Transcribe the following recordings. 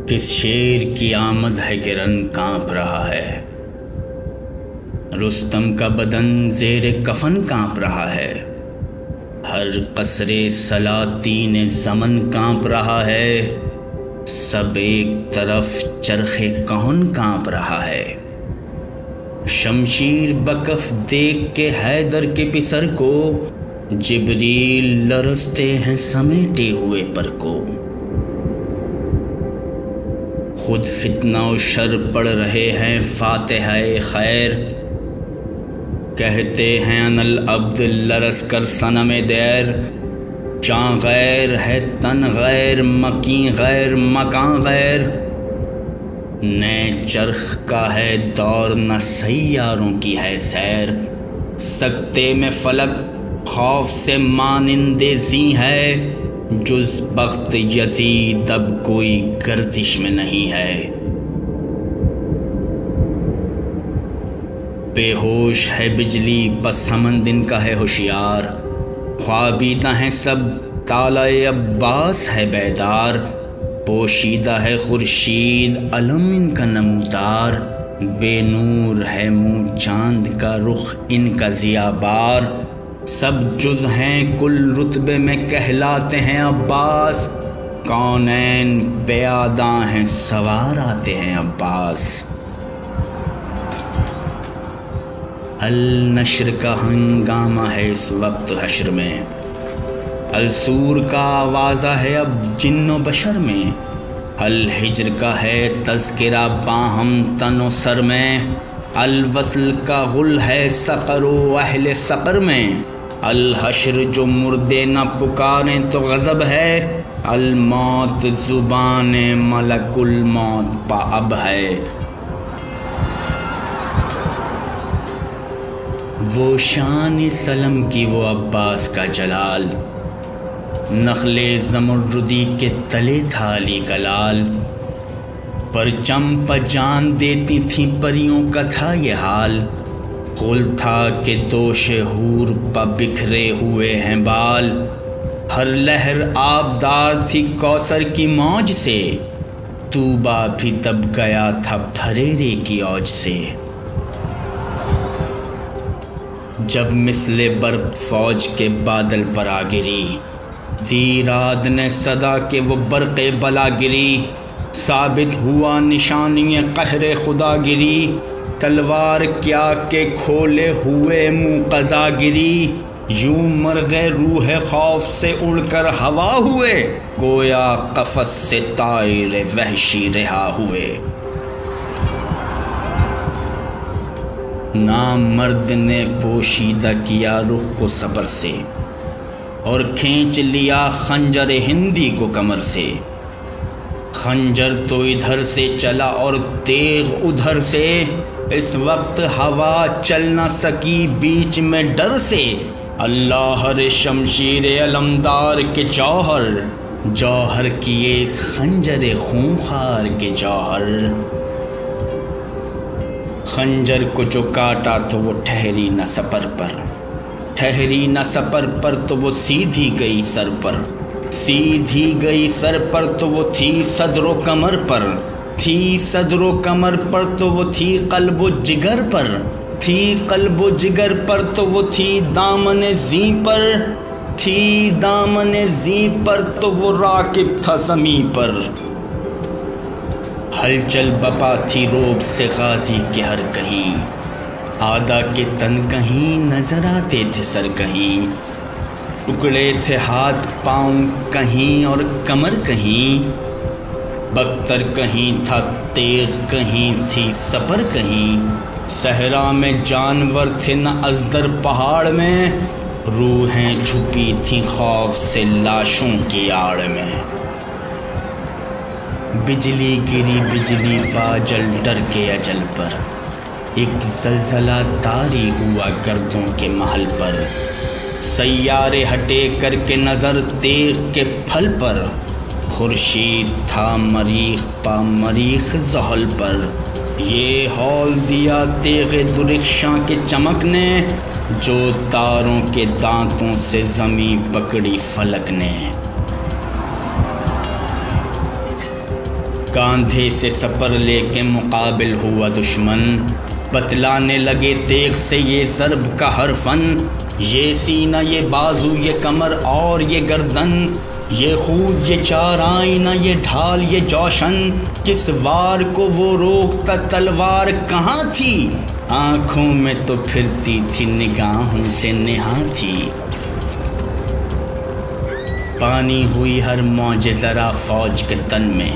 کس شیر کی آمد ہے کہ رن کانپ رہا ہے، رستم کا بدن زیر کفن کانپ رہا ہے، ہر قصر سلاطین زمن کانپ رہا ہے، سب ایک طرف چرخ کہن کانپ رہا ہے۔ شمشیر بکف دیکھ کے حیدر کے پسر کو، جبریل لرزتے ہیں سمیٹے ہوئے پر کو۔ خود فتنہ و شر پڑھ رہے ہیں فاتحہ خیر، کہتے ہیں ان العبد لرز کر صنم دیر۔ جاں غیر ہے تن غیر، مکیں غیر مکان غیر، نئے چرخ کا ہے دور نہ سیاروں کی ہے سیر۔ سکتے میں فلک خوف سے مانندے زی ہے، جز بخت یزید اب کوئی گردش میں نہیں ہے۔ بے ہوش ہے بجلی بس سمن دن کا ہے ہوشیار، خوابیدہ ہیں سب طالع عباس ہے بیدار۔ پوشیدہ ہے خورشید علم ان کا نمودار، بے نور ہے منہ چاند کا رخ ان کا ضیا بار۔ سب جز ہیں کل رتبے میں کہلاتے ہیں عباس، کونین پیادہ ہیں سوار آتے ہیں عباس۔ النشر کا ہنگامہ ہے اس وقت حشر میں، السور کا آوازہ ہے اب جن و بشر میں۔ الحجر کا ہے تذکرہ باہم تن و سر میں، الوصل کا غل ہے سقر و اہل سقر میں۔ الحشر جو مردے نہ پکاریں تو غضب ہے، الموت زبان ملک الموت پاب ہے۔ وہ شان سلم کی وہ عباس کا جلال، نخل زمردی کے تلے تھا علی کا لال۔ پرچم پہ جان دیتی تھیں پریوں کا تھا یہ حال، غل تھا کہ دوش حور پہ بکھرے ہوئے ہیں بال۔ ہر لہر آبدار تھی کوثر کی موج سے، طوبیٰ بھی دب گیا تھا پھریرے کی اوج سے۔ جب مثل برق فوج کے بادل پر آ گری، دی رعد نے صدا کہ وہ برق بلا گری۔ ثابت ہوا نشانی قہر خدا گری، تلوار کیا کہ کھولے ہوئے منہ قضا گری۔ یوں مرغ روح خوف سے اڑ کر ہوا ہوئے، گویا قفس سے طائر وحشی رہا ہوئے۔ نامرد نے پوشیدہ کیا رخ کو صبر سے، اور کھینچ لیا خنجر ہندی کو کمر سے۔ خنجر تو ادھر سے چلا اور تیغ ادھر سے، اس وقت ہوا چل نہ سکی بیچ میں ڈر سے۔ اللہ رے شمشیر علمدار کے جوہر، جوہر کیے اس خنجر خونخوار کے جوہر۔ خنجر کو جو کاٹا تو وہ ٹھہری نہ سپر پر، ٹھہری نہ سپر پر تو وہ سیدھی گئی سر پر، سیدھی گئی سر پر تو وہ تھی صدر و کمر پر، تھی صدر و کمر پر تو وہ تھی قلب و جگر پر، تھی قلب و جگر پر تو وہ تھی دامن زیں پر، تھی دامن زیں پر تو وہ راکب تھا زمیں پر۔ ہلچل بپا تھی روب سے غازی کے ہر کہیں، آدھا کے تن کہیں نظر آتے تھے سر کہیں، ٹکڑے تھے ہاتھ پاؤں کہیں اور کمر کہیں، بختر کہیں تھا تیغ کہیں تھی سپر کہیں۔ صحرا میں جانور تھے نہ ازدر پہاڑ میں، روحیں چھپی تھیں خوف سے لاشوں کی آڑ میں۔ بجلی گری بجلی باجل ڈر کے اجل پر، ایک زلزلہ طاری ہوا گردوں کے محل پر، سیارے ہٹے کر کے نظر تیغ کے پھل پر، خورشید تھا مریخ پا مریخ زحل پر۔ یہ ہول دیا تیغ درخشاں کے چمک نے، جو تاروں کے دانتوں سے زمیں پکڑی فلک نے۔ کاندھے سے سپر لے کے مقابل ہوا دشمن، بتلانے لگے تیغ سے یہ ضرب کا ہر فن، یہ سینہ یہ بازو یہ کمر اور یہ گردن، یہ خود یہ چار آئینہ یہ ڈھال یہ جوشن، کس وار کو وہ روکتا تلوار کہاں تھی، آنکھوں میں تو پھرتی تھی نگاہوں سے نہاں تھی، پانی ہوئی ہر موج ذرا فوج کے تن میں،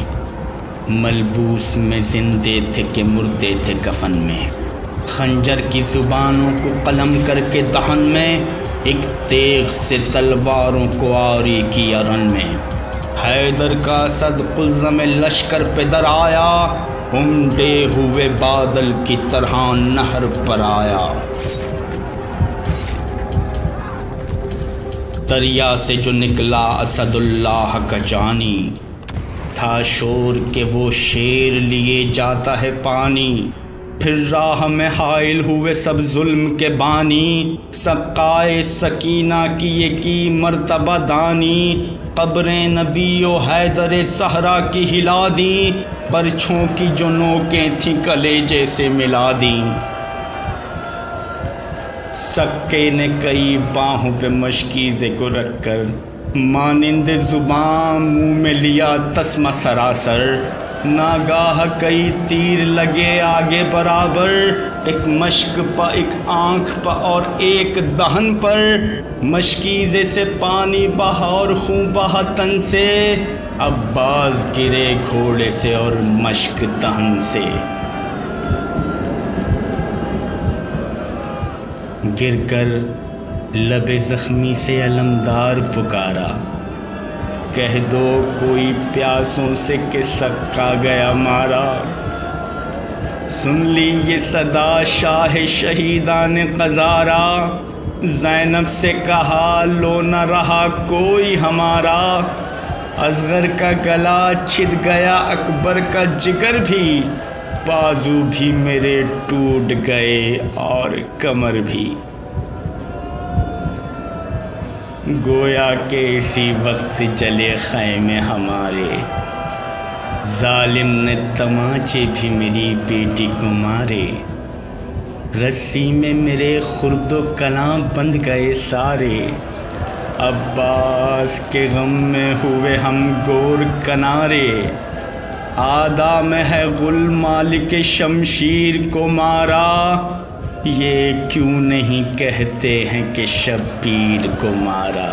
ملبوس میں زندے تھے کہ مردے تھے کفن میں، خنجر کی زبانوں کو قلم کر کے دہن میں، ایک تیغ سے تلواروں کو آری کیا رن میں، حیدر کا اسد قلزم لشکر پہ در آیا، امڈے ہوئے بادل کی طرح نہر پر آیا، دریا سے جو نکلا اسد اللہ کا جانی، تھا شور کہ وہ شیر لیے جاتا ہے پانی، پھر راہ میں حائل ہوئے سب ظلم کے بانی، سقائے سکینہ کی یہ کی مرتبہ دانی، قبریں نبی و حیدر زہرا کی ہلا دیں، برچھوں کی جو نوکیں تھیں کلیجے سے ملا دیں، سکے نے کئی باہوں پہ مشکیزے کو رکھ کر، مانند زباں منہ میں لیا تسمہ سراسر، ناگاہ کئی تیر لگے آگے برابر، ایک مشک پا ایک آنکھ پا اور ایک دہن پر، مشکیزے سے پانی بہا اور خون بہا تن سے، عباس گرے گھوڑے سے اور مشک دہن سے، گر کر لب زخمی سے علمدار پکارا، کہہ دو کوئی پیاسوں سے کہ سکا گیا مارا، سن لی یہ صدا شاہ شہیدان قذارا، زینب سے کہا لو نہ رہا کوئی ہمارا، اصغر کا گلا چھد گیا اکبر کا جگر بھی، بازو بھی میرے ٹوٹ گئے اور کمر بھی، گویا کہ اسی وقت جلے خیمے ہمارے، ظالم نے تماچے بھی میری بیٹی کو مارے، رسی میں میرے خرد و کلاں بند گئے سارے، عباس کے غم میں ہوئے ہم گور کنارے، آدھا میں ہے غل مالک شمشیر کو مارا، یہ کیوں نہیں کہتے ہیں کہ شبیر کو مارا۔